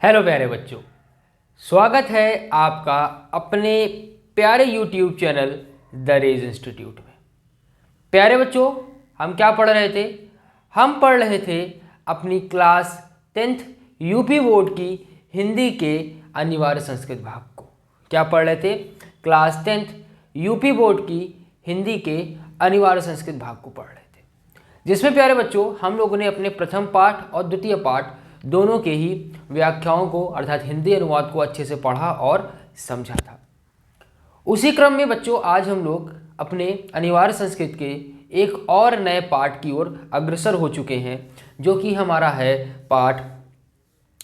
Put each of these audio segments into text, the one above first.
Hello प्यारे बच्चों, स्वागत है आपका अपने प्यारे YouTube channel the rage institute में। प्यारे बच्चों, हम क्या पढ़ रहे थे? हम पढ़ रहे थे अपनी क्लास 10th यूपी बोर्ड की हिंदी के अनिवार्य संस्कृत भाग को। क्या पढ़ रहे थे? क्लास 10th यूपी बोर्ड की हिंदी के अनिवार्य संस्कृत भाग को पढ़ रहे थे, जिसमें प्यारे बच्चों हम लोगों ने अपने प्रथम पाठ और द्वितीय पाठ दोनों के ही व्याख्याओं को अर्थात हिंदी अनुवाद को अच्छे से पढ़ा और समझा था। उसी क्रम में बच्चों आज हम लोग अपने अनिवार्य संस्कृत के एक और नए पाठ की ओर अग्रसर हो चुके हैं, जो कि हमारा है पाठ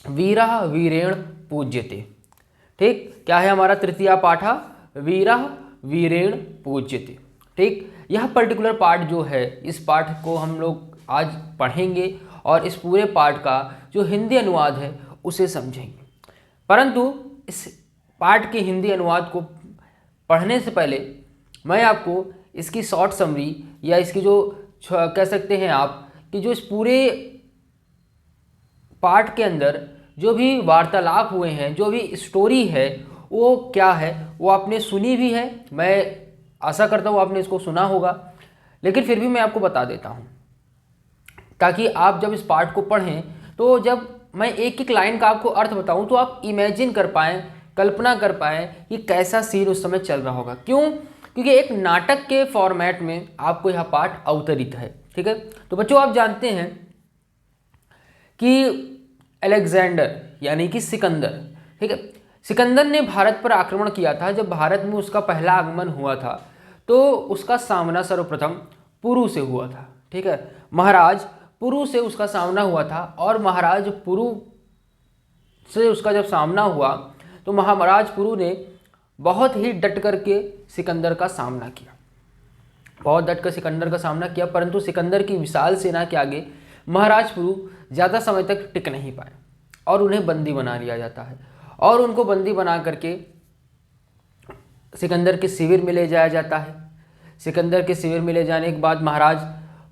वीरः वीरेण पूज्यते। ठीक, क्या है हमारा तृतीय पाठ? वीरः वीरेण पूज्यते। ठीक, यह पर्टिकुलर पाठ जो है, इस पाठ को हम लोग आज पढ़ेंगे और इस पूरे पाठ का जो हिंदी अनुवाद है उसे समझेंगे। परंतु इस पाठ के हिंदी अनुवाद को पढ़ने से पहले मैं आपको इसकी शॉर्ट समरी या इसकी जो कह सकते हैं आप कि जो इस पूरे पाठ के अंदर जो भी वार्तालाप हुए हैं, जो भी स्टोरी है, वो क्या है, वो आपने सुनी भी है। मैं आशा करता हूँ आपने इसको सुना होगा, लेकिन फिर भी मैं आपको बता देता हूँ ताकि आप जब इस पाठ को पढ़ें तो जब मैं एक एक लाइन का आपको अर्थ बताऊं तो आप इमेजिन कर पाएँ, कल्पना कर पाएँ कि कैसा सीन उस समय चल रहा होगा। क्यों? क्योंकि एक नाटक के फॉर्मेट में आपको यह पाठ अवतरित है। ठीक है, तो बच्चों आप जानते हैं कि अलेक्जेंडर यानी कि सिकंदर, ठीक है, सिकंदर ने भारत पर आक्रमण किया था। जब भारत में उसका पहला आगमन हुआ था तो उसका सामना सर्वप्रथम पुरु से हुआ था। ठीक है, महाराज पुरु से उसका सामना हुआ था और महाराज पुरु से उसका जब सामना हुआ तो महाराज पुरु ने बहुत ही डट करके सिकंदर का सामना किया, बहुत डट कर सिकंदर का सामना किया। परंतु सिकंदर की विशाल सेना के आगे महाराज पुरु ज़्यादा समय तक टिक नहीं पाए और उन्हें बंदी बना लिया जाता है और उनको बंदी बना करके सिकंदर के शिविर में ले जाया जाता है। सिकंदर के शिविर में ले जाने के बाद महाराज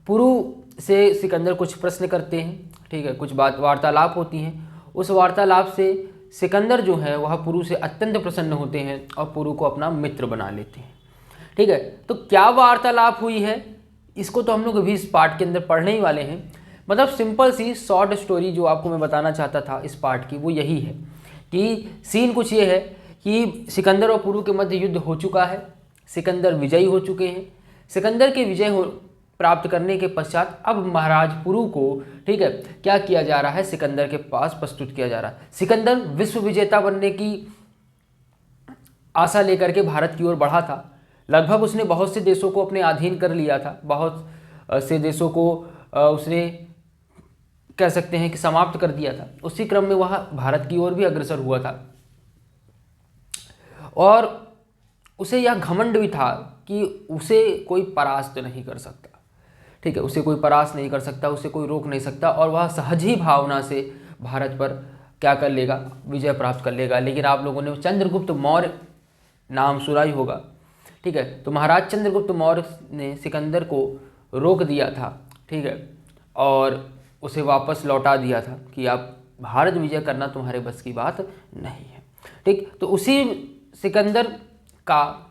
पुरु से सिकंदर कुछ प्रश्न करते हैं। ठीक है, कुछ बात वार्तालाप होती हैं। उस वार्तालाप से सिकंदर जो है वह पुरु से अत्यंत प्रसन्न होते हैं और पुरु को अपना मित्र बना लेते हैं। ठीक है, तो क्या वार्तालाप हुई है इसको तो हम लोग अभी इस पाठ के अंदर पढ़ने ही वाले हैं। मतलब सिंपल सी शॉर्ट स्टोरी जो आपको मैं बताना चाहता था इस पाठ की वो यही है कि सीन कुछ ये है कि सिकंदर और पुरु के मध्य युद्ध हो चुका है। सिकंदर विजयी हो चुके हैं। सिकंदर के विजय प्राप्त करने के पश्चात अब महाराज पुरु को, ठीक है, क्या किया जा रहा है, सिकंदर के पास प्रस्तुत किया जा रहा है। सिकंदर विश्व विजेता बनने की आशा लेकर के भारत की ओर बढ़ा था। लगभग उसने बहुत से देशों को अपने अधीन कर लिया था, बहुत से देशों को उसने कह सकते हैं कि समाप्त कर दिया था। उसी क्रम में वह भारत की ओर भी अग्रसर हुआ था और उसे यह घमंड भी था कि उसे कोई परास्त नहीं कर सकता। ठीक है, उसे कोई परास्त नहीं कर सकता, उसे कोई रोक नहीं सकता और वह सहज ही भावना से भारत पर क्या कर लेगा, विजय प्राप्त कर लेगा। लेकिन आप लोगों ने चंद्रगुप्त मौर्य नाम सुना ही होगा। ठीक है, तो महाराज चंद्रगुप्त मौर्य ने सिकंदर को रोक दिया था। ठीक है, और उसे वापस लौटा दिया था कि आप भारत विजय करना तुम्हारे बस की बात नहीं है। ठीक, तो उसी सिकंदर का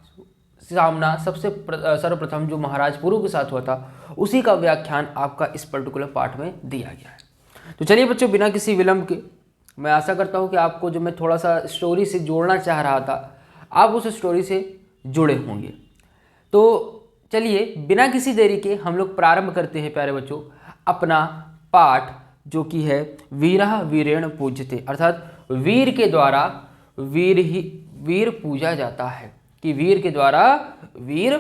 सामना सबसे सर्वप्रथम जो महाराज पुरु के साथ हुआ था उसी का व्याख्यान आपका इस पर्टिकुलर पार्ट में दिया गया है। तो चलिए बच्चों, बिना किसी विलंब के मैं आशा करता हूँ कि आपको जो मैं थोड़ा सा स्टोरी से जोड़ना चाह रहा था आप उस स्टोरी से जुड़े होंगे। तो चलिए बिना किसी देरी के हम लोग प्रारंभ करते हैं प्यारे बच्चों अपना पाठ, जो कि है वीरः वीरेण पूज्यते, अर्थात वीर के द्वारा वीर पूजा जाता है, कि वीर के द्वारा वीर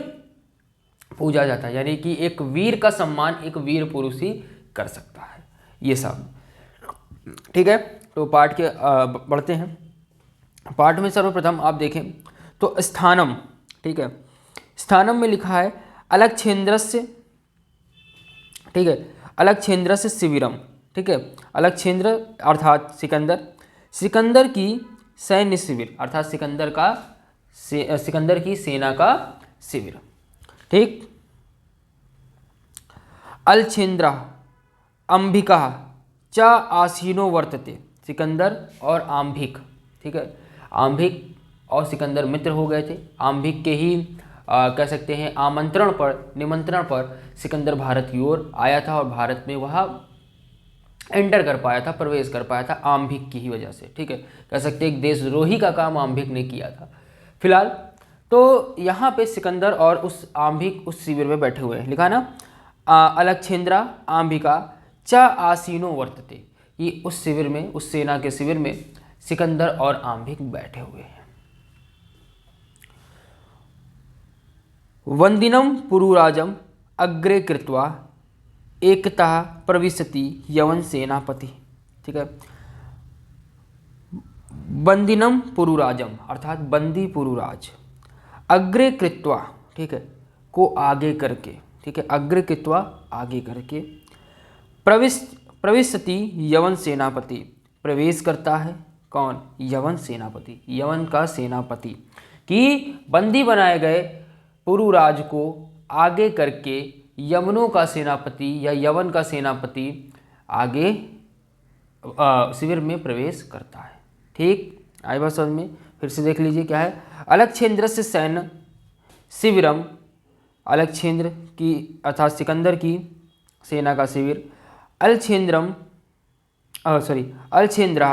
पूजा जाता है, यानी कि एक वीर का सम्मान एक वीर पुरुष ही कर सकता है। ये सब ठीक है। तो पाठ के बढ़ते हैं। पाठ में सर्वप्रथम आप देखें तो स्थानम, ठीक है, स्थानम में लिखा है अलक्षेन्द्रस्य, ठीक है, अलक्षेन्द्रस्य शिविरम। ठीक है, अलक्षेन्द्र अर्थात सिकंदर की सैन्य शिविर अर्थात सिकंदर की सेना का शिविर। ठीक, अलछेन्द्र अंबिका च आसीनो वर्तते, सिकंदर और आम्भिक, ठीक है, आम्भिक और सिकंदर मित्र हो गए थे। आम्भिक के ही कह सकते हैं निमंत्रण पर सिकंदर भारत की ओर आया था और भारत में वह एंटर कर पाया था, प्रवेश कर पाया था आम्भिक की ही वजह से, ठीक है। कह सकते हैं एक देशद्रोही का काम आम्भिक ने किया था। फिलहाल तो यहाँ पे सिकंदर और उस आम्भिक उस शिविर में बैठे हुए हैं, लिखा ना अलक्षेंद्रा आम्भिका च आसीनो वर्तते, ये उस शिविर में, उस सेना के शिविर में सिकंदर और आम्भिक बैठे हुए हैं। वंदिनम पुरुराजम अग्रे कृत्वा एकता प्रविशति यवन सेनापति, ठीक है। बंदिनम पुरुराजम अर्थात बंदी पुरुराज, अग्रे कृत्वा, ठीक है, को आगे करके, ठीक है, अग्रे कृत्वा आगे करके, प्रविशति यवन सेनापति, प्रवेश करता है कौन, यवन सेनापति, यवन का सेनापति, कि बंदी बनाए गए पुरुराज को आगे करके यवनों का सेनापति या यवन का सेनापति आगे शिविर में प्रवेश करता है। ठीक, आई बात समझ में? फिर से देख लीजिए क्या है। अलक्षेंद्र से सैन्य शिविरम, अलक्षेंद्र की अर्थात सिकंदर की सेना का शिविर, अलक्षेंद्र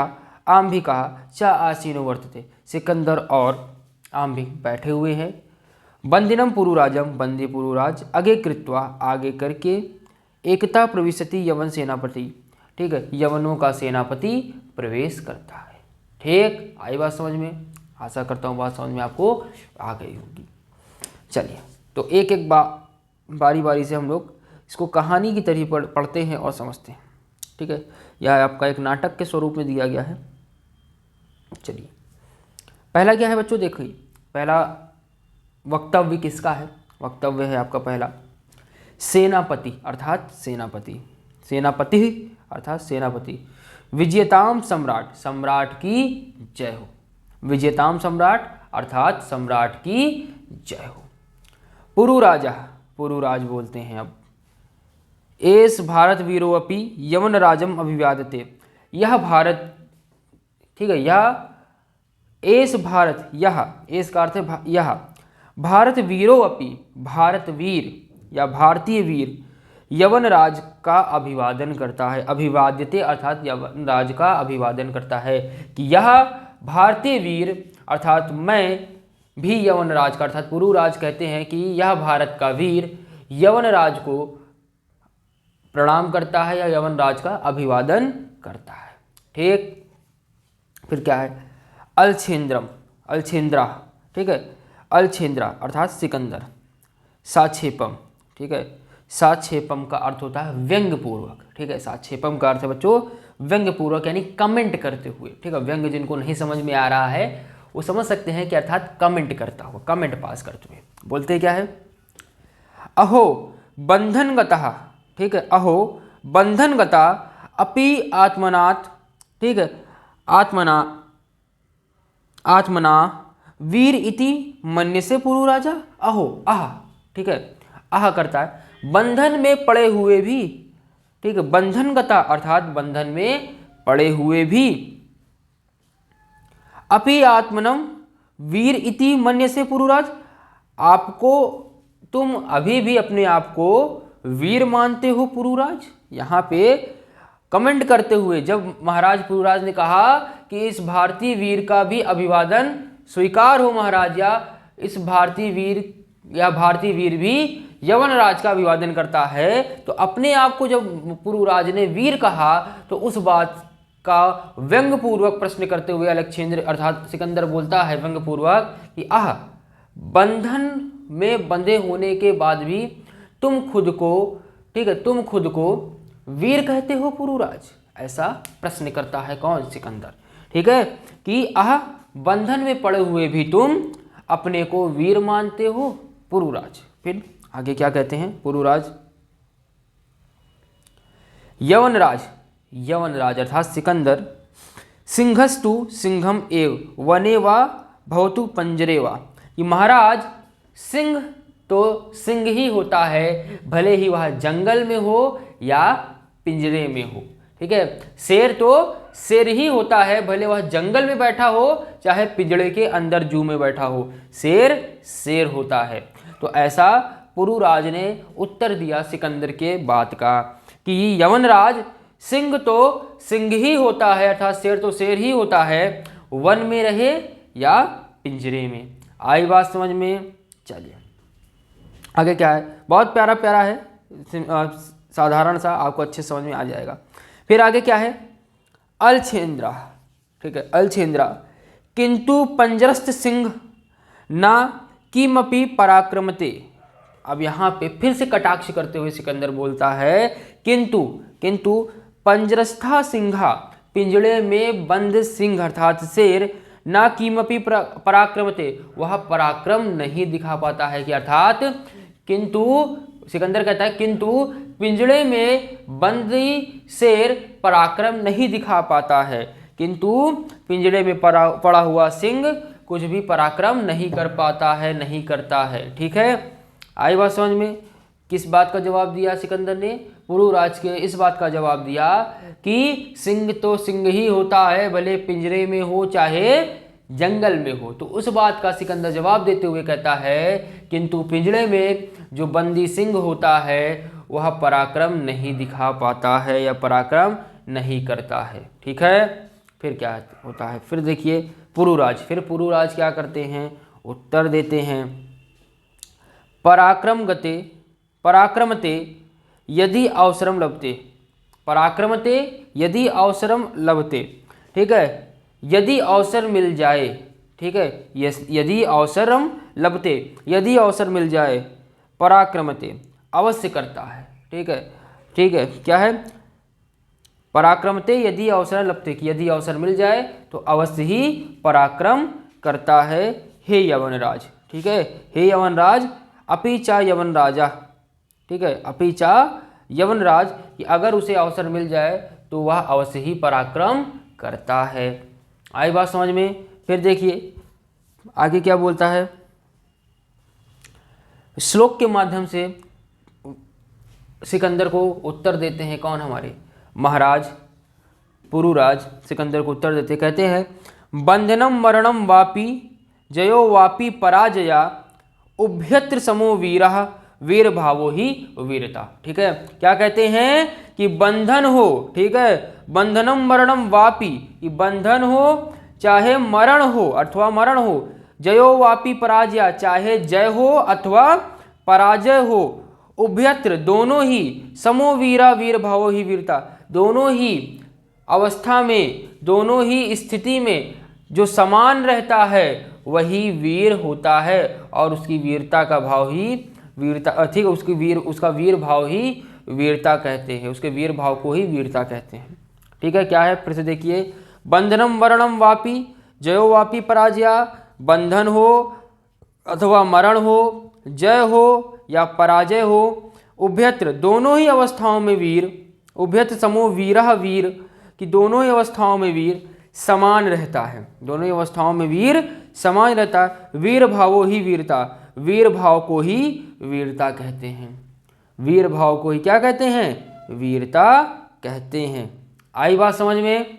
आम्भिका च आसीनो वर्तते, सिकंदर और आम्भिक बैठे हुए हैं। बंदिनम पुरुराजम, बंदी पुरुराज, आगे कृत्वा आगे करके, एकता प्रविशति यवन सेनापति, ठीक है, यवनों का सेनापति प्रवेश करता है। ठीक, आई बात समझ में? आशा करता हूँ बात समझ में आपको आ गई होगी। चलिए, तो एक एक बारी बारी से हम लोग इसको कहानी की तरह पढ़ते हैं और समझते हैं, ठीक है। यह आपका एक नाटक के स्वरूप में दिया गया है। चलिए, पहला क्या है बच्चों, देखिए, पहला वक्तव्य किसका है? वक्तव्य है आपका पहला सेनापति अर्थात सेनापति, सेनापति अर्थात सेनापति। विजयताम सम्राट, सम्राट की जय हो, विजयताम सम्राट अर्थात सम्राट की जय हो। पुरुराजा, पुरुराज बोलते हैं अब, एस भारत वीरो अपि यवन राजम अभिवादते, यह भारत, ठीक है, यह एस भारत, यह एस का अर्थ है यह भारत वीरो अपि, भारत वीर या भारतीय वीर यवन राज का अभिवादन करता है, अभिवाद्यते अर्थात यवन राज का अभिवादन करता है, कि यह भारतीय वीर अर्थात मैं भी यवन राज का अर्थात पुरुराज कहते हैं कि यह भारत का वीर यवन राज को प्रणाम करता है या यवन राज का अभिवादन करता है। ठीक, फिर क्या है, अलछेंद्रम, अलछेंद्रा, ठीक है, अलछेंद्रा अर्थात सिकंदर, साक्षेपम, ठीक है, साक्षेपम का अर्थ होता है व्यंग पूर्वक, ठीक है, साक्षेपम का अर्थ है बच्चों व्यंग पूर्वक यानी कमेंट करते हुए, ठीक है। व्यंग जिनको नहीं समझ में आ रहा है वो समझ सकते हैं कि अर्थात कमेंट करता हुआ, कमेंट पास करते हुए। बोलते क्या है, अहो बंधनगतः, ठीक है, अहो बंधनगता अपि आत्मनात्, ठीक है, आत्मना वीर इति मन्यसे पुरुराजा, अहो, आह, ठीक है, आह करता है बंधन में पड़े हुए भी, ठीक है, बंधनगता अर्थात बंधन में पड़े हुए भी, अपि आत्मनम वीर इति मन्यसे पुरुराज, आपको तुम अभी भी अपने आप को वीर मानते हो पुरुराज। यहाँ पे कमेंट करते हुए जब महाराज पुरुराज ने कहा कि इस भारतीय वीर का भी अभिवादन स्वीकार हो महाराज, या इस भारतीय वीर या भारतीय वीर भी यवन राज का अभिवादन करता है, तो अपने आप को जब पुरुराज ने वीर कहा तो उस बात का व्यंग पूर्वक प्रश्न करते हुए अलक्षेंद्र अर्थात सिकंदर बोलता है व्यंग पूर्वक कि आह, बंधन में बंधे होने के बाद भी तुम खुद को, ठीक है, तुम खुद को वीर कहते हो पुरुराज, ऐसा प्रश्न करता है कौन, सिकंदर, ठीक है, कि आह, बंधन में पड़े हुए भी तुम अपने को वीर मानते हो पुरुराज। फिर आगे क्या कहते हैं पुरुराज, यवनराज, यवनराज अर्थात सिकंदर, सिंहस्तु सिंहम एव वने वा भवतु पंजरे वा, ये महाराज सिंह तो सिंह ही होता है, भले ही वह जंगल में हो या पिंजरे में हो, ठीक है। शेर तो शेर ही होता है, भले वह जंगल में बैठा हो चाहे पिंजड़े के अंदर जू में बैठा हो, शेर शेर होता है। तो ऐसा पुरुराज ने उत्तर दिया सिकंदर के बात का कि यवनराज सिंह तो सिंह ही होता है, अर्थात शेर तो शेर ही होता है, वन में रहे या पिंजरे में। आई बात समझ में? चलिए आगे क्या है, बहुत प्यारा प्यारा है, साधारण सा, आपको अच्छे समझ में आ जाएगा। फिर आगे क्या है, अलछेंद्रा, ठीक है, अलछेंद्रा किंतु पंजरस्त सिंह ना किमपि पराक्रमते। अब यहाँ पे फिर से कटाक्ष करते हुए सिकंदर बोलता है किंतु पंजरस्था सिंहा, पिंजड़े में बंद सिंह अर्थात शेर, ना किमपि पराक्रमते, वह पराक्रम नहीं दिखा पाता है कि अर्थात किंतु सिकंदर कहता है किंतु पिंजड़े में बंदी शेर पराक्रम नहीं दिखा पाता है, किंतु पिंजड़े में पड़ा हुआ सिंह कुछ भी पराक्रम नहीं कर पाता है, नहीं करता है। ठीक है, आई बात समझ में? किस बात का जवाब दिया सिकंदर ने? पुरुराज के इस बात का जवाब दिया कि सिंह तो सिंह ही होता है, भले पिंजरे में हो चाहे जंगल में हो। तो उस बात का सिकंदर जवाब देते हुए कहता है किंतु पिंजरे में जो बंदी सिंह होता है वह पराक्रम नहीं दिखा पाता है या पराक्रम नहीं करता है। ठीक है, फिर क्या होता है? फिर देखिए पुरुराज क्या करते हैं? उत्तर देते हैं, पराक्रमते यदि अवसरम लभते, पराक्रमते यदि अवसरम लभते। ठीक है, यदि अवसर मिल जाए, ठीक है, यदि अवसरम लभते, यदि अवसर मिल जाए, पराक्रमते अवश्य करता है। ठीक है, ठीक है, क्या है? पराक्रमते यदि अवसर लभते, यदि अवसर मिल जाए तो अवश्य ही पराक्रम करता है हे यवनराज। ठीक है, हे यवनराज, अपि चा यवनराजा, ठीक है, अपि चा यवनराज, कि अगर उसे अवसर मिल जाए तो वह अवश्य ही पराक्रम करता है। आई बात समझ में? फिर देखिए आगे क्या बोलता है, श्लोक के माध्यम से सिकंदर को उत्तर देते हैं कौन? हमारे महाराज पुरुराज सिकंदर को उत्तर देते, कहते हैं बंधनम मरणम वापि जयो वापि पराजया उभयत्र समो वीरः वीर भावो ही वीरता। ठीक है, क्या कहते हैं कि बंधन हो, ठीक है, बंधनम मरणम वापि, कि बंधन हो चाहे मरण हो अथवा मरण हो, जयो वापि पराजय, चाहे जय हो अथवा पराजय हो, उभयत्र दोनों ही, समो वीरा वीर भावो ही वीरता, दोनों ही अवस्था में, दोनों ही स्थिति में जो समान रहता है वही वीर होता है, और उसकी वीरता का भाव ही वीरता, ठीक है, उसका वीर भाव ही वीरता कहते हैं, उसके वीर भाव को ही वीरता कहते हैं। ठीक है, क्या है? फिर से देखिए, बंधनम वरणम वापि जयो वापि पराजया, बंधन हो अथवा मरण हो, जय हो या पराजय हो, उभयत्र दोनों ही अवस्थाओं में वीर, उभयत्र समो वीरः वीर, कि दोनों ही अवस्थाओं में वीर समान रहता है, दोनों ही अवस्थाओं में वीर समान रहता है, वीर भावो ही वीरता, वीर भाव को ही वीरता कहते हैं, वीर भाव को ही क्या कहते हैं? वीरता कहते हैं। आई बात समझ में?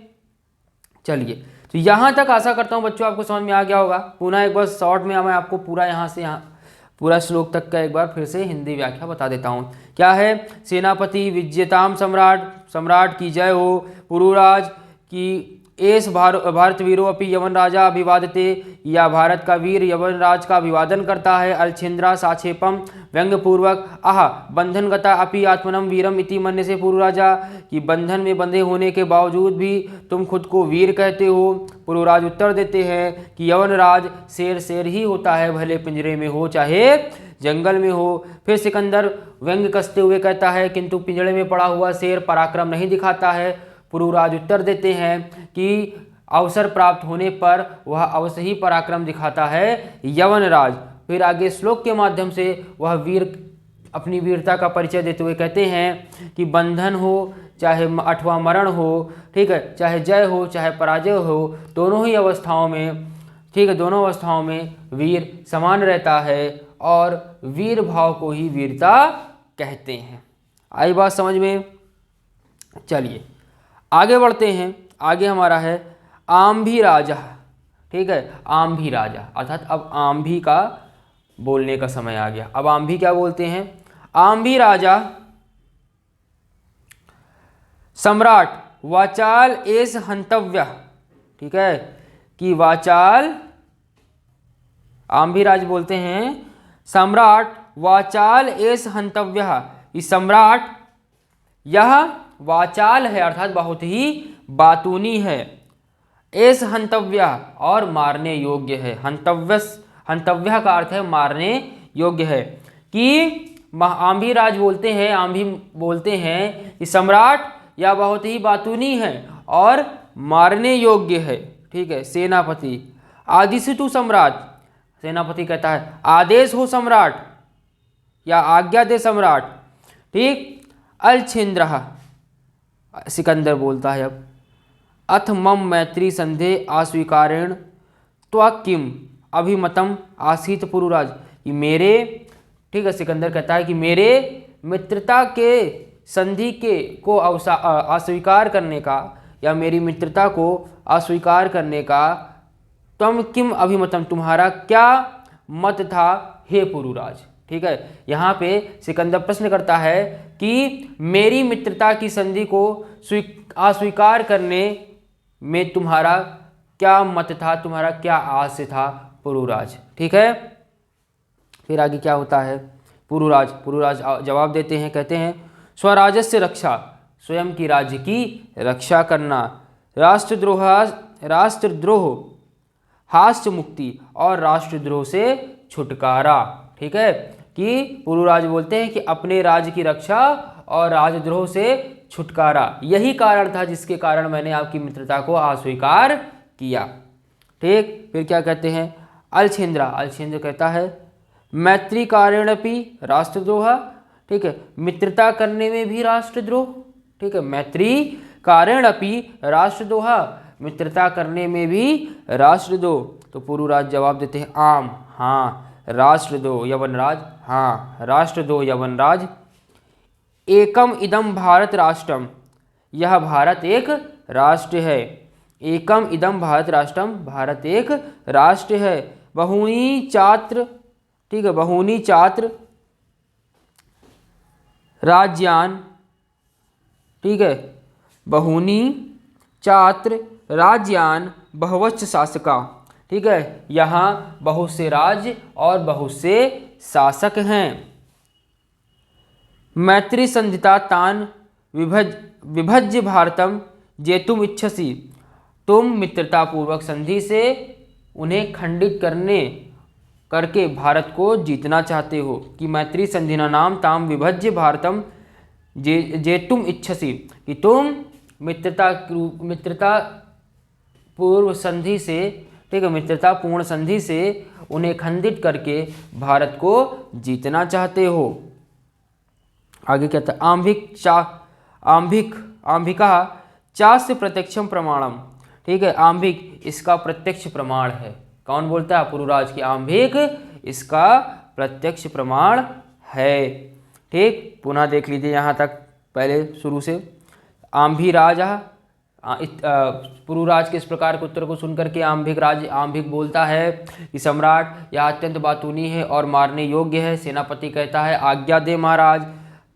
चलिए, तो यहाँ तक आशा करता हूँ बच्चों आपको समझ में आ गया होगा। पुनः एक बार शॉर्ट में मैं आपको पूरा यहाँ से पूरा श्लोक तक का एक बार फिर से हिंदी व्याख्या बता देता हूँ। क्या है? सेनापति विजयताम सम्राट की जय हो, पुरुराज की एस भारत वीरो अपि यवन राजा अभिवादते, या भारत का वीर यवन राज का अभिवादन करता है। अलछेंद्रा साक्षेपम व्यंग्यपूर्वक आह बंधनगता अपि आत्मनम वीरम इति मन्य से पुरुराजा, कि बंधन में बंधे होने के बावजूद भी तुम खुद को वीर कहते हो। पुरुराज उत्तर देते हैं कि यवन राज शेर शेर ही होता है, भले पिंजरे में हो चाहे जंगल में हो। फिर सिकंदर व्यंग्य कसते हुए कहता है किंतु पिंजरे में पड़ा हुआ शेर पराक्रम नहीं दिखाता है। पुरुराज उत्तर देते हैं कि अवसर प्राप्त होने पर वह अवश्य ही पराक्रम दिखाता है यवनराज। फिर आगे श्लोक के माध्यम से वह वीर अपनी वीरता का परिचय देते हुए कहते हैं कि बंधन हो चाहे अथवा मरण हो, ठीक है, चाहे जय हो चाहे पराजय हो, दोनों ही अवस्थाओं में, ठीक है, दोनों अवस्थाओं में वीर समान रहता है और वीर भाव को ही वीरता कहते हैं। आई बात समझ में? चलिए आगे बढ़ते हैं। आगे हमारा है आम्भी राजा। ठीक है, आम्भी राजा अर्थात अब आम्भी का बोलने का समय आ गया। अब आम्भी क्या बोलते हैं? आम्भी राजा सम्राट वाचाल एस हंतव्य। ठीक है, कि वाचाल आम्भीराज बोलते हैं सम्राट वाचाल एस हंतव्य, इस सम्राट यह वाचाल है अर्थात बहुत ही बातूनी है, एस हंतव्य और मारने योग्य है। हंतव्य का अर्थ है मारने योग्य है। कि आम्भीराज बोलते हैं, आम्भी बोलते हैं कि सम्राट यह बहुत ही बातूनी है और मारने योग्य है। ठीक है, सेनापति आदिश तू सम्राट, सेनापति कहता है आदेश हो सम्राट या आज्ञा दे सम्राट। ठीक, अलछेन्द्र सिकंदर बोलता है अब अथ मम मैत्री संधे अस्वीकारेण त्वा किम अभिमतम आसीत पुरुराज, कि मेरे, ठीक है, सिकंदर कहता है कि मेरे मित्रता के संधि के को अस्वीकार करने का या मेरी मित्रता को अस्वीकार करने का तम किम अभिमतम, तुम्हारा क्या मत था हे पुरुराज। ठीक है, यहाँ पे सिकंदर प्रश्न करता है कि मेरी मित्रता की संधि को अस्वीकार करने में तुम्हारा क्या मत था, तुम्हारा क्या आशय था पुरुराज। ठीक है, फिर आगे क्या होता है? पुरुराज जवाब देते हैं, कहते हैं स्वराजस्य रक्षा, स्वयं की राज्य की रक्षा करना, राष्ट्रद्रोह हास्य मुक्ति और राष्ट्रद्रोह से छुटकारा। ठीक है, कि पुरुराज बोलते हैं कि अपने राज्य की रक्षा और राजद्रोह से छुटकारा यही कारण था जिसके कारण मैंने आपकी मित्रता को अस्वीकार किया। ठीक, फिर क्या कहते हैं? अलछेन्द्र कहता है मैत्री कारणपि राष्ट्रद्रोह। ठीक है, मित्रता करने में भी राष्ट्रद्रोह। ठीक है, मैत्री कारणपि राष्ट्रद्रोह, मित्रता करने में भी राष्ट्रद्रोह। तो पुरुराज जवाब देते हैं आम, हाँ राष्ट्रद्रोह यवनराज, हाँ राष्ट्रद्रोह यवनराज। एकम इदम भारत राष्ट्रम, यह भारत एक राष्ट्र है। एकम इदम भारत राष्ट्रम, भारत एक राष्ट्र है। बहूनि चात्र, ठीक है, बहूनि चात्र राज्यान, ठीक है, बहूनि चात्र राज्यान बहवश्च शासका। ठीक है, यहाँ बहुत से राज्य और बहुत से शासक हैं। मैत्री संधिता तान विभज्य भारतम जेतुम इच्छसी, तुम मित्रतापूर्वक संधि से उन्हें खंडित करके भारत को जीतना चाहते हो। कि मैत्री संधिना नाम ताम विभज्य भारतम जेतुम इच्छसी, कि तुम मित्रता पूर्व संधि से, ठीक है, मित्रता पूर्ण संधि से उन्हें खंडित करके भारत को जीतना चाहते हो। आगे कहता है आम्भिका चास्य प्रत्यक्षम प्रमाणम। ठीक है, आम्भिक इसका प्रत्यक्ष प्रमाण है। कौन बोलता है? पुरुराज की आम्भिक इसका प्रत्यक्ष प्रमाण है। ठीक, पुनः देख लीजिए यहाँ तक पहले शुरू से। आम्भीराज, पुरुराज के इस प्रकार के उत्तर को सुनकर के आम्भिक बोलता है कि सम्राट यह अत्यंत बातूनी है और मारने योग्य है। सेनापति कहता है आज्ञा दे महाराज।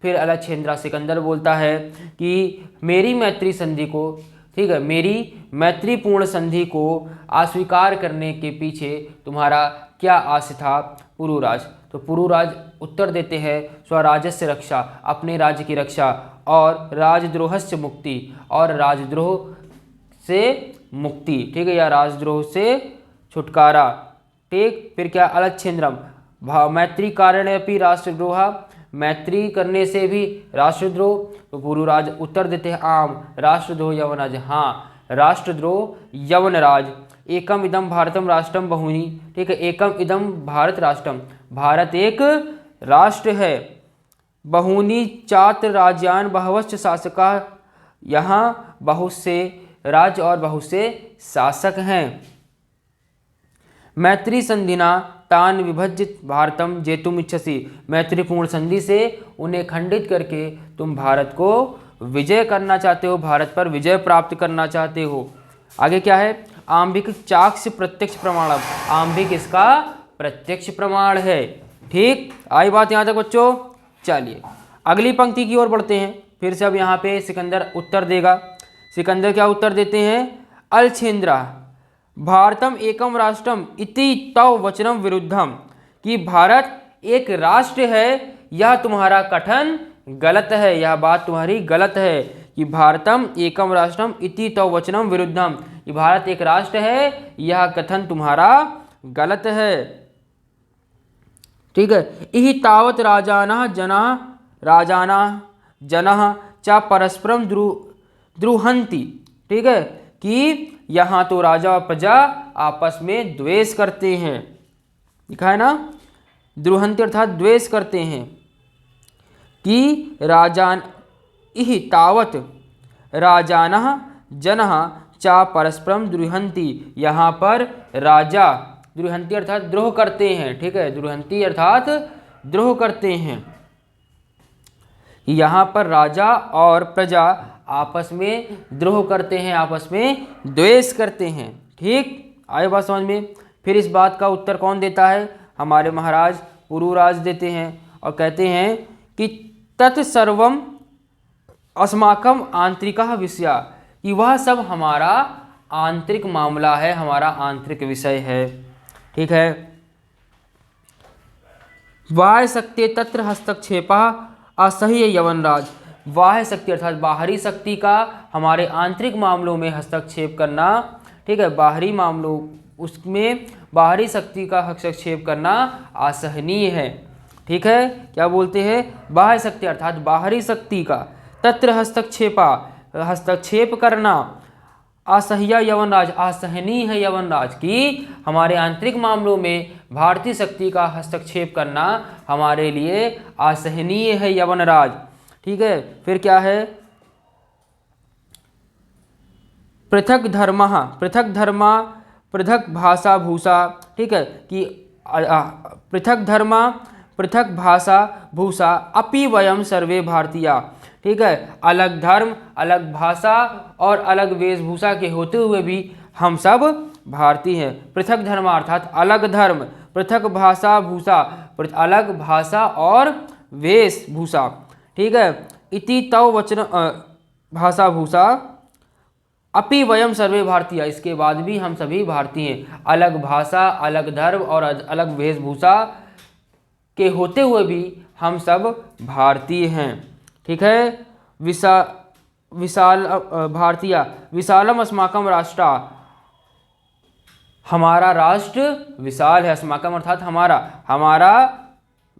फिर अलछेन्द्र सिकंदर बोलता है कि मेरी मैत्री संधि को, ठीक है, मेरी मैत्रीपूर्ण संधि को अस्वीकार करने के पीछे तुम्हारा क्या आशय था पुरुराज। तो पुरुराज उत्तर देते हैं स्वराजस्य रक्षा, अपने राज्य की रक्षा, और राजद्रोहस्य मुक्ति, और राजद्रोह से मुक्ति। ठीक है, या राजद्रोह से छुटकारा। ठीक, फिर क्या? अलछेन्द्रम मैत्री कारणेपि राष्ट्रद्रोह, मैत्री करने से भी राष्ट्रद्रोह। तो पुरुराज उत्तर देते हैं आम राष्ट्रद्रोह यवनराज, हाँ राष्ट्रद्रोह यवनराज। एकम इदम भारतम राष्ट्रम बहूनि, ठीक है, एकम इदम भारत राष्ट्रम, भारत एक राष्ट्र है। बहूनि चात्र राज्यान बहवश्च शासका, यहाँ बहुत से राज्य और बहुत से शासक हैं। मैत्री संधिना तान विभजित भारतम जेतुम इच्छसी, मैत्रीपूर्ण संधि से उन्हें खंडित करके तुम भारत को विजय करना चाहते हो, भारत पर विजय प्राप्त करना चाहते हो। आगे क्या है, आंबिक चाक्ष प्रत्यक्ष प्रमाण। आंबिक इसका प्रत्यक्ष प्रमाण है। ठीक, आई बात यहाँ तक बच्चों। चलिए अगली पंक्ति की ओर बढ़ते हैं। फिर से अब यहाँ पे सिकंदर उत्तर देगा। सिकंदर क्या उत्तर देते हैं, अलछेंद्रा भारतम एकम राष्ट्रम इति तव वचनम विरुद्धम, कि भारत एक राष्ट्र है, यह तुम्हारा कथन गलत है, यह बात तुम्हारी गलत है कि भारतम एकम राष्ट्रम इति तव वचनम विरुद्धम, कि भारत एक राष्ट्र है, यह कथन तुम्हारा गलत है। ठीक है, इहि तावत राजाना जनः च परस्परम द्रुहंति। ठीक है, कि यहाँ तो राजा और प्रजा आपस में द्वेष करते हैं, लिखा है ना, द्रुहंति अर्थात द्वेष करते हैं। कि राजान इहि तावत राजानः जनः च परस्परम द्रुहंति, यहाँ पर राजा द्रुहंति अर्थात द्रोह करते हैं। ठीक है, द्रुहंति अर्थात द्रोह करते हैं। यहाँ पर राजा और प्रजा आपस में द्रोह करते हैं, आपस में द्वेष करते हैं। ठीक, आए बात समझ में। फिर इस बात का उत्तर कौन देता है, हमारे महाराज पुरुराज देते हैं और कहते हैं कि तत्सर्वम अस्माकम आंतरिकः विषय, कि वह सब हमारा आंतरिक मामला है, हमारा आंतरिक विषय है। ठीक है, बाह्य शक्ति तत्र हस्तक्षेपः असह्य यवनराज। बाह्य शक्ति अर्थात बाहरी शक्ति का हमारे आंतरिक मामलों में हस्तक्षेप करना, ठीक है, बाहरी मामलों उसमें बाहरी शक्ति का हस्तक्षेप करना असहनीय है। ठीक है, क्या बोलते हैं, बाह्य शक्ति अर्थात बाहरी शक्ति का तत्र हस्तक्षेप करना असह्य यवनराज, असहनीय है यवनराज, कि हमारे आंतरिक मामलों में भारतीय शक्ति का हस्तक्षेप करना हमारे लिए असहनीय है यवनराज। ठीक है, फिर क्या है, पृथक धर्म पृथक भाषा भूषा। ठीक है, कि पृथक धर्म पृथक भाषा भूषा अपि वयम सर्वे भारतीया। ठीक है, अलग धर्म अलग भाषा और अलग वेशभूषा के होते हुए भी हम सब भारतीय हैं। पृथक धर्म अर्थात अलग धर्म, पृथक भाषा भूषा अलग भाषा और वेशभूषा। ठीक है, इति तव वचन भाषा भूषा अपि वयम सर्वे भारतीय, इसके बाद भी हम सभी भारतीय हैं। अलग भाषा अलग धर्म और अलग वेशभूषा के होते हुए भी हम सब भारतीय हैं। ठीक है, विशाल भारतीय विशालम अस्माकम राष्ट्र, हमारा राष्ट्र विशाल है। अस्माकम अर्थात हमारा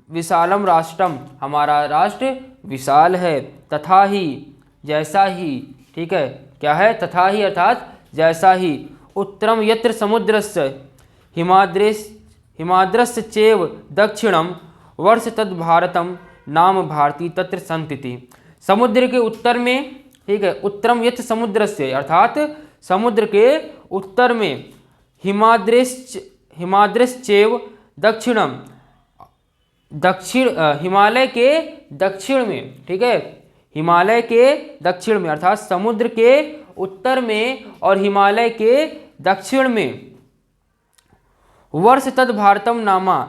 विशालम राष्ट्रम, हमारा राष्ट्र विशाल है। तथा ही जैसा ही, ठीक है, क्या है, तथा ही अर्थात जैसा ही, उत्तरम यत्र समुद्रस्य हिमाद्रस्य चैव दक्षिणम वर्ष तद भारतम नाम भारती तत्र संतिति। समुद्र के उत्तर में, ठीक है, उत्तरम यत्र समुद्रस्य अर्थात समुद्र के उत्तर में, हिमाद्रश्चैव दक्षिणम हिमालय के दक्षिण में, ठीक है, हिमालय के दक्षिण में अर्थात समुद्र के उत्तर में और हिमालय के दक्षिण में, वर्ष तद भारतम नामा,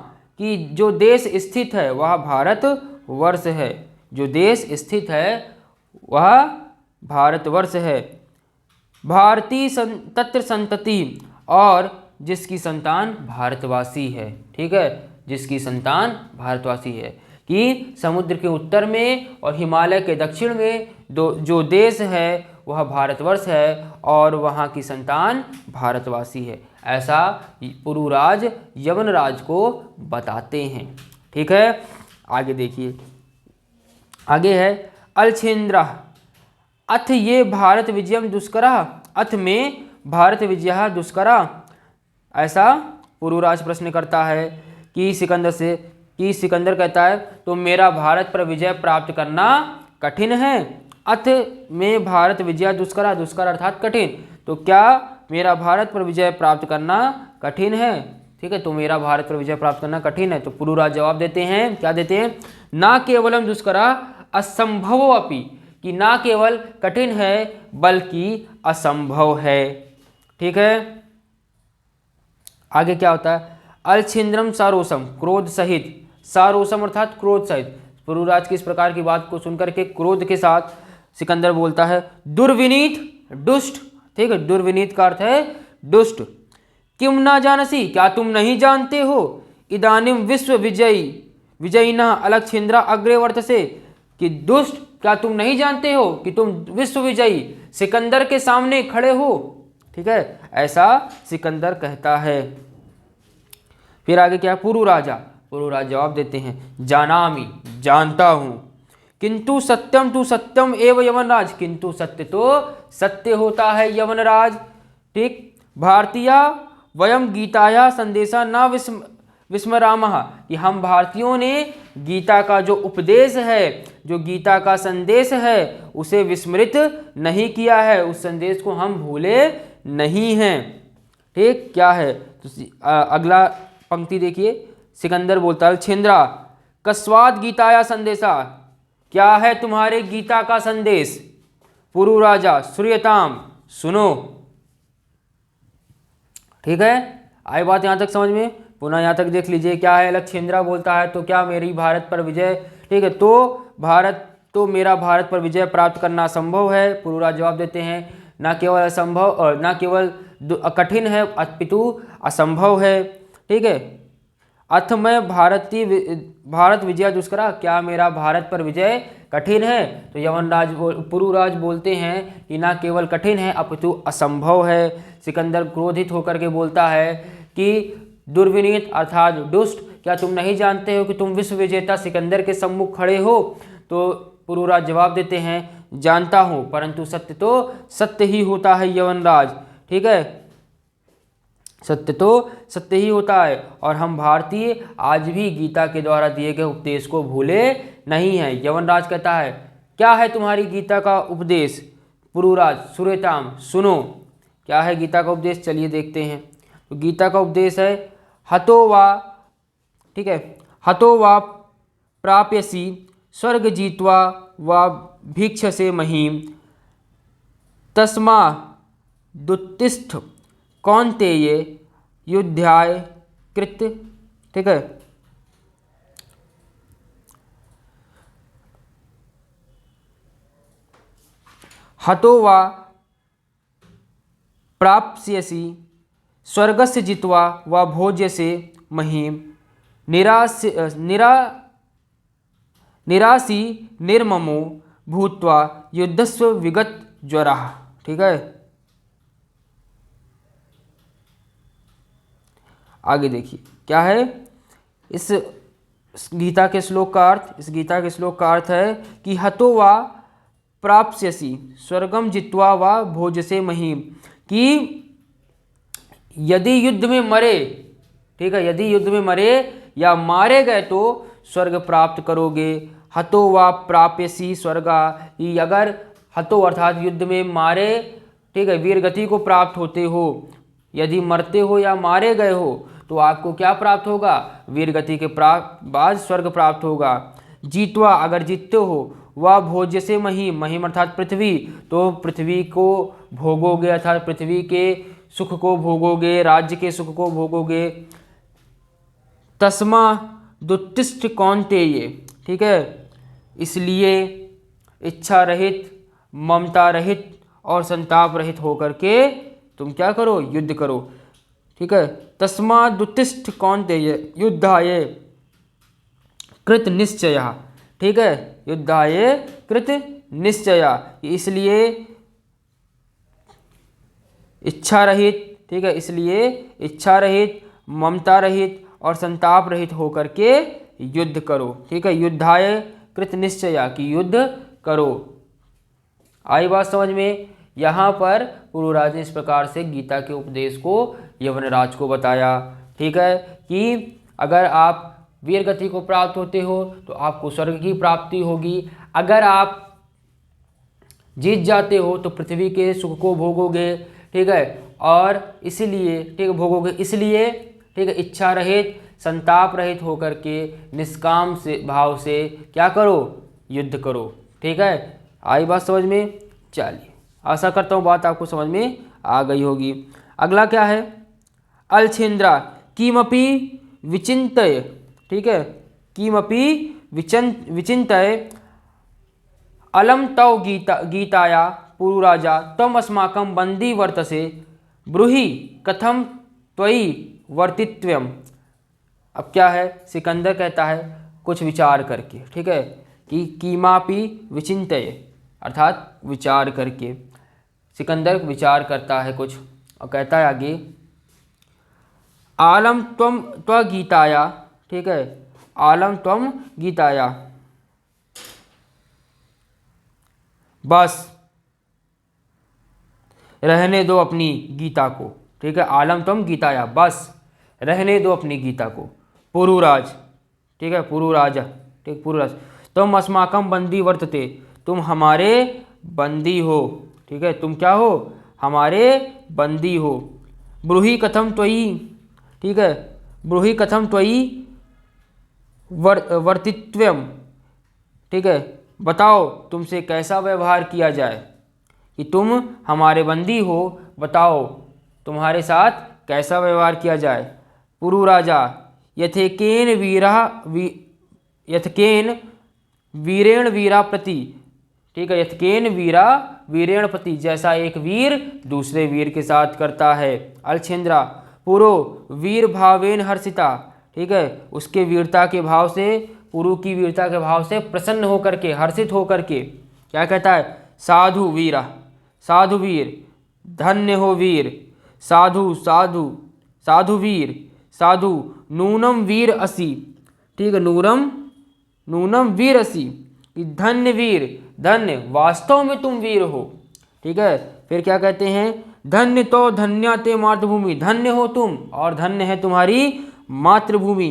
कि जो देश स्थित है वह भारत वर्ष है, जो देश स्थित है वह भारतवर्ष है। भारतीय तत्र संतति, और जिसकी संतान भारतवासी है। ठीक है, जिसकी संतान भारतवासी है, कि समुद्र के उत्तर में और हिमालय के दक्षिण में जो देश है वह भारतवर्ष है और वहाँ की संतान भारतवासी है। ऐसा पुरुराज यवनराज को बताते हैं। ठीक है, आगे देखिए, आगे है अलछेंद्र अथ ये भारत विजयम दुष्करा, अथ में भारत विजय दुष्करा। ऐसा पुरुराज प्रश्न करता है कि सिकंदर से, कि सिकंदर कहता है तो मेरा भारत पर विजय प्राप्त करना कठिन है। अथ में भारत विजय दुष्करा, दुष्कर अर्थात कठिन, तो क्या मेरा भारत पर विजय प्राप्त करना कठिन है। ठीक है, तो मेरा भारत पर विजय प्राप्त करना कठिन है। तो पुरुराज जवाब देते हैं, क्या देते हैं, ना केवलम दुष्करा असंभव अपि, कि ना केवल कठिन है बल्कि असंभव है। ठीक है, आगे क्या होता है, अलछिंद्रम सारोसम, क्रोध सहित, सारोसम अर्थात क्रोध सहित। पुरुराज की इस प्रकार की बात को सुनकर के क्रोध के साथ सिकंदर बोलता है, दुर्विनीत दुष्ट। ठीक है, दुर्विनीत का अर्थ है दुष्ट। किम ना जानसी, क्या तुम नहीं जानते हो, इदानिम विश्व विजयी विजयिना अलक्षिंद्रा अग्रे वर्तसे, कि दुष्ट क्या तुम नहीं जानते हो कि तुम विश्व विजयी सिकंदर के सामने खड़े हो। ठीक है, ऐसा सिकंदर कहता है। फिर आगे क्या, पुरुराज जवाब देते हैं, जानामि, जानता हूं, किंतु सत्यम तु सत्यम एव यवनराज, किंतु सत्य तो सत्य होता है यवनराज। ठीक, भारतीय वयम गीताया संदेशा न विस्मरामः, कि हम भारतीयों ने गीता का जो उपदेश है, जो गीता का संदेश है, उसे विस्मृत नहीं किया है, उस संदेश को हम भूले नहीं हैं। ठीक, क्या है, तो अगला पंक्ति देखिए, सिकंदर बोलता है, छिंद्रा कस्वाद गीताया संदेशा, क्या है तुम्हारे गीता का संदेश। पुरु राजा श्रूयताम, सुनो। ठीक है, आई बात यहां तक समझ में, पुनः यहां तक देख लीजिए क्या है, लक्षेंद्रा बोलता है तो क्या मेरी भारत पर विजय, ठीक है, तो मेरा भारत पर विजय प्राप्त करना संभव है। पुरुराज जवाब देते हैं, ना केवल असंभव और ना केवल कठिन है अपितु असंभव है। ठीक है, अथ मैं भारत विजय दुष्करा, क्या मेरा भारत पर विजय कठिन है। तो यवनराज पुरुराज बोलते हैं कि ना केवल कठिन है अपितु असंभव है। सिकंदर क्रोधित होकर के बोलता है कि दुर्विनीत अर्थात दुष्ट, क्या तुम नहीं जानते हो कि तुम विश्व विजेता सिकंदर के सम्मुख खड़े हो। तो पुरुराज जवाब देते हैं, जानता हूं, परंतु सत्य तो सत्य ही होता है यवनराज। ठीक है, सत्य तो सत्य ही होता है और हम भारतीय आज भी गीता के द्वारा दिए गए उपदेश को भूले नहीं हैं। यवनराज कहता है, क्या है तुम्हारी गीता का उपदेश। पुरुराज, सुरेताम, सुनो, क्या है गीता का उपदेश, चलिए देखते हैं। तो गीता का उपदेश है, हतो वा, ठीक है, हतो वा प्राप्यसी स्वर्ग जीत्वा वा भिक्षसे महीम, तस्मा दुत्तिष्ठ कौन्तेय युद्धाय कृत। ठीक है, हतो वा प्राप्स्यसि स्वर्गस्य जित्वा वा भोज्यसे महीम, निरासी निर्ममो भूत्वा युद्धस्व विगत ज्वरः। ठीक है, आगे देखिए क्या है इस गीता के श्लोक का अर्थ। इस गीता के श्लोक का अर्थ है कि हतो वा प्राप्स्यसि स्वर्गम जित्वा वा भोजसे महीम, कि यदि युद्ध में मरे, ठीक है, यदि युद्ध में मरे या मारे गए तो स्वर्ग प्राप्त करोगे। हतो वा प्राप्यसी स्वर्गा, अगर हतो अर्थात युद्ध में मारे, ठीक है, वीर गति को प्राप्त होते हो, यदि मरते हो या मारे गए हो तो आपको क्या प्राप्त होगा, वीर गति के बाद स्वर्ग प्राप्त होगा। जीतवा, अगर जीतते हो, वह भोज्य से महीम अर्थात पृथ्वी, तो पृथ्वी को भोगोगे अर्थात पृथ्वी के सुख को भोगोगे, राज्य के सुख को भोगोगे। तस्मा दुत्तिष्ठ कौन्तेय, ठीक है, इसलिए इच्छा रहित, ममता रहित और संताप रहित होकर के तुम क्या करो, युद्ध करो। ठीक है, तस्मा दुत्तिष्ठ कौन्तेय युद्धाय कृत निश्चय। ठीक है, युद्धाय कृत निश्चय, इसलिए इच्छा रहित, ठीक है, इसलिए इच्छा रहित, ममता रहित और संताप रहित होकर के युद्ध करो। ठीक है, युद्धाय कृत निश्चय, कि युद्ध करो। आई बात समझ में। यहाँ पर पुरुराज ने इस प्रकार से गीता के उपदेश को यवनराज को बताया। ठीक है, कि अगर आप वीर गति को प्राप्त होते हो तो आपको स्वर्ग की प्राप्ति होगी, अगर आप जीत जाते हो तो पृथ्वी के सुख को भोगोगे। ठीक है, और इसीलिए, ठीक है, भोगोगे इसलिए, ठीक है, इच्छा रहित, संताप रहित होकर के निष्काम से भाव से क्या करो, युद्ध करो। ठीक है, आई बात समझ में? चलिए, आशा करता हूँ बात आपको समझ में आ गई होगी। अगला क्या है? अलछेंद्रा किमपि विचिन्तय, ठीक है, किमपि विचिन्तय अलम तव गीताया पुरुराजा तम अस्माकं बंदी वर्तसे ब्रूहि कथम त्वयि वर्तित्व्यम। अब क्या है? सिकंदर कहता है कुछ विचार करके, ठीक है, कि कीमापि विचिन्तय अर्थात विचार करके। सिकंदर विचार करता है कुछ और कहता है आगे, आलम त्वम त्व गीताया, ठीक है, आलम त्वम गीताया, बस रहने दो अपनी गीता को, ठीक है, आलम त्वम गीताया, बस रहने दो अपनी गीता को। पुरुराज, ठीक है, पुरुराजा, ठीक, पुरुराज, तुम अस्माकम बंदी वर्तते, तुम हमारे बंदी हो, ठीक है, तुम क्या हो? हमारे बंदी हो। ब्रूहि कथम त्वयि, ठीक है, ब्रूहि कथम त्वयि वर्तित्व्यम, ठीक है, बताओ तुमसे कैसा व्यवहार किया जाए, कि तुम हमारे बंदी हो, बताओ तुम्हारे साथ कैसा व्यवहार किया जाए। पुरुराजा यथेकेन यथकेन वीरेण वीरा प्रति, ठीक है, यथकेन वीरा वीरेण प्रति, जैसा एक वीर दूसरे वीर के साथ करता है। अलछेंद्रा पुरो वीर भावेन हर्षिता, ठीक है, उसके वीरता के भाव से, पुरु की वीरता के भाव से प्रसन्न होकर के, हर्षित होकर के क्या कहता है? साधु वीरा, साधु वीर, धन्य हो वीर, साधु साधु साधु वीर, साधु नूनम वीर असि, ठीक है, नूनम वीर असि, धन्य वीर, धन्य, वास्तव में तुम वीर हो, ठीक है। फिर क्या कहते हैं? धन्य तो धन्या ते मातृभूमि, धन्य हो तुम और धन्य है तुम्हारी मातृभूमि।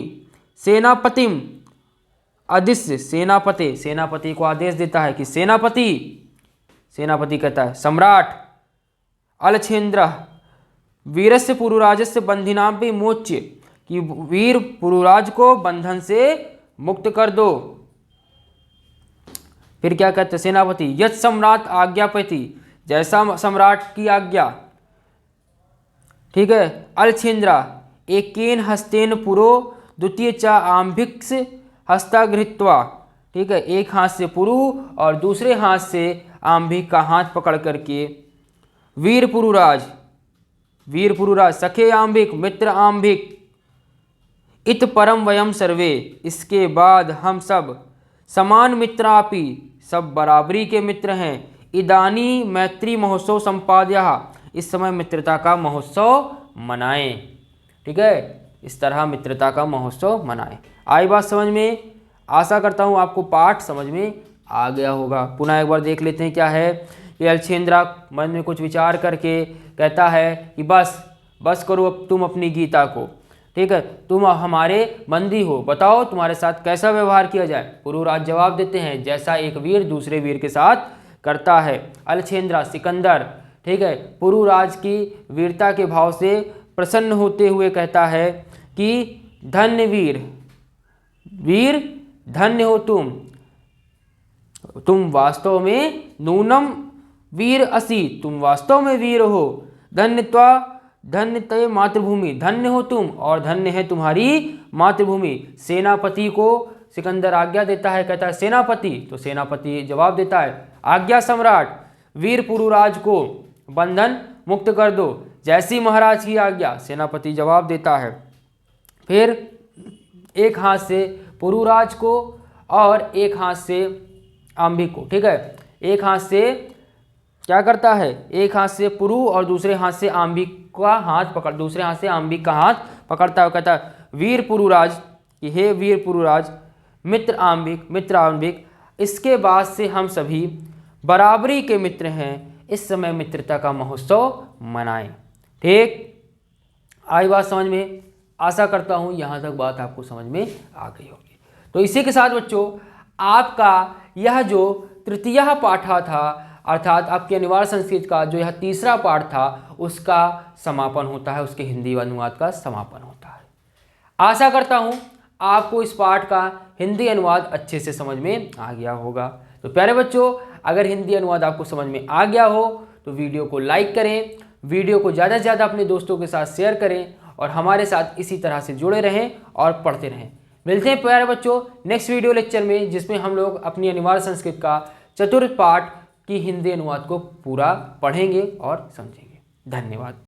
सेनापतिम अदिश्य, सेनापति, सेनापति को आदेश देता है कि सेनापति, सेनापति कहता है सम्राट। अलछेंद्र वीरस्य पुरुराजस्य बंधिनाम पे मोच्य, कि वीर पुरुराज को बंधन से मुक्त कर दो। फिर क्या कहते हैं? सेनापति यत् सम्राट आज्ञापति, जैसा सम्राट की आज्ञा, ठीक है। अलछेंद्रा एकेन हस्तेन पुरो द्वितीय च आम्भिक्स हस्तागृहीत्वा, ठीक है, एक हाथ से पुरु और दूसरे हाथ से आम्भिक का हाथ पकड़ करके, वीर पुरुराज, वीर पुरुराज, सखे आम्भिक, मित्र आम्भिक, इत परम वयम सर्वे, इसके बाद हम सब, समान मित्रापि, सब बराबरी के मित्र हैं। इदानी मैत्री महोत्सव संपाद्य, इस समय मित्रता का महोत्सव मनाएं, ठीक है, इस तरह मित्रता का महोत्सव मनाएं। आई बात समझ में? आशा करता हूँ आपको पाठ समझ में आ गया होगा। पुनः एक बार देख लेते हैं क्या है। ये अलछेंद्रा मन में कुछ विचार करके कहता है कि बस करो अब तुम अपनी गीता को, ठीक है, तुम हमारे बंदी हो, बताओ तुम्हारे साथ कैसा व्यवहार किया जाए। पुरुराज जवाब देते हैं जैसा एक वीर दूसरे वीर के साथ करता है। अलछेंद्रा सिकंदर, ठीक है, पुरुराज की वीरता के भाव से प्रसन्न होते हुए कहता है कि धन्य वीर, वीर धन्य हो तुम वास्तव में नूनम वीर असि, तुम वास्तव में वीर हो। धन्य तय मातृभूमि, धन्य हो तुम और धन्य है तुम्हारी मातृभूमि। सेनापति को सिकंदर आज्ञा देता है, कहता है सेनापति, तो सेनापति जवाब देता है आज्ञा सम्राट, वीर पुरुराज को बंधन मुक्त कर दो, जैसी महाराज की आज्ञा, सेनापति जवाब देता है। फिर एक हाथ से पुरुराज को और एक हाथ से आम्भिक को, ठीक है, एक हाथ से क्या करता है? एक हाथ से पुरु और दूसरे हाथ से आम्भिक का हाथ पकड़, दूसरे हाथ से आम्भिक का हाथ पकड़ता है, कहता है वीर पुरुराज, कि हे वीर पुरुराज, मित्र आम्भिक, इसके बाद से हम सभी बराबरी के मित्र हैं, इस समय मित्रता का महोत्सव मनाएं। ठीक, आई बात समझ में? आशा करता हूँ यहाँ तक बात आपको समझ में आ गई होगी। तो इसी के साथ बच्चों आपका यह जो तृतीय पाठा था, अर्थात आपके अनिवार्य संस्कृत का जो यह तीसरा पाठ था, उसका समापन होता है, उसके हिंदी अनुवाद का समापन होता है। आशा करता हूँ आपको इस पाठ का हिंदी अनुवाद अच्छे से समझ में आ गया होगा। तो प्यारे बच्चों, अगर हिंदी अनुवाद आपको समझ में आ गया हो तो वीडियो को लाइक करें, वीडियो को ज़्यादा से ज़्यादा अपने दोस्तों के साथ शेयर करें और हमारे साथ इसी तरह से जुड़े रहें और पढ़ते रहें। मिलते हैं प्यारे बच्चों नेक्स्ट वीडियो लेक्चर में, जिसमें हम लोग अपनी अनिवार्य संस्कृत का चतुर्थ पाठ की हिंदी अनुवाद को पूरा पढ़ेंगे और समझेंगे। धन्यवाद।